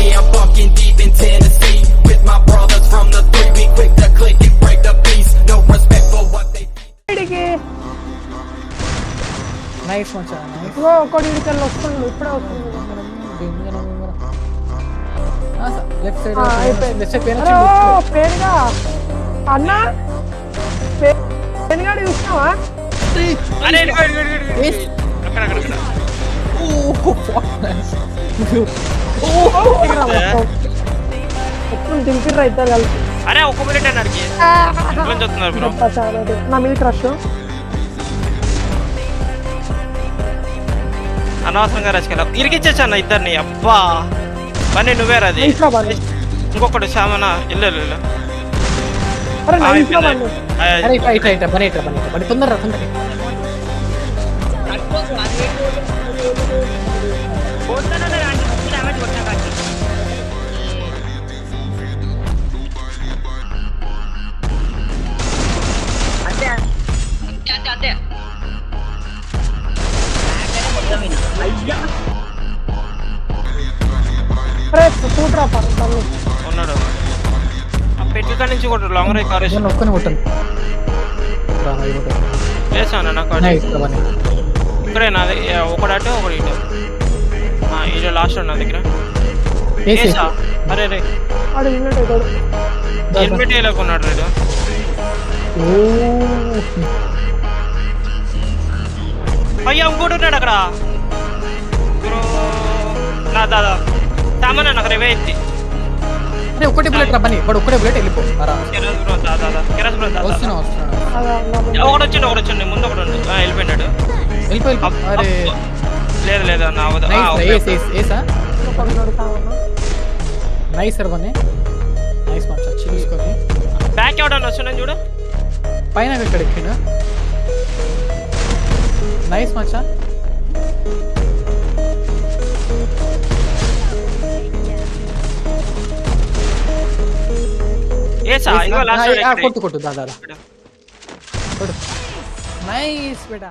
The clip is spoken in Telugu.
Yeah, I'm fucking deep in Tennessee with my brothers from the 3. We quick to click and break the peace. No respect for what they nice మంచిగా నైస్ ఒకటి ఇడికెళ్ళి వస్తుంది ఇప్పుడే వస్తుంది లెఫ్ట్ సైడ్ అయిపోయింది పేరుగా అన్న పేరుగాడు చూసినావా ఎప్పుడు దింపిర్రా ఇద్దరు కలిసి అరే ఒక మినిట్ అన్నాడికి నా మీద క్రష్ అనవసరంగా రచకల ఇరికిచ్చేసాను ఇద్దరిని అబ్బా పని నువ్వేరా అది ఇంకొకటి సామనా ఇల్లు తొందర అంతే ఉన్నాడు ఆ పెట్ల నుంచి కొట్టు లాంగ్ రైడ్ కార్ ఒక్కనే కొట్టాను వేసాను నాకు ఇక్కడే నాది ఒకటి అటు ఒకటి ఇటు ఇటు లాస్ట్ నా దగ్గర అరే రే హెల్మెట్ వేయలేకున్నాడు రేడు అయ్యా ఇంకోటి ఉన్నాడు అక్కడ నా దాదా సామాన్ నాకు రేవే ఎత్తి ఒకటి బుల్లెట్ రబ్బని వాడు ఒక్కడే బుల్లెట్ వెళ్ళిపో ఒకటి వచ్చిండు ముందు ఒకటి ఉంది వెళ్ళిపోయినాడు అరే లేదు నా నైస్ రబ్బని నైస్ మంచి వచ్చి తీసుకొని బ్యాక్ ఎవడన్నా వస్తున్నాను చూడు పైన ఇక్కడ ఎక్కిండు నైస్ మచ్చా కొట్టు దాదా నైస్ బేటా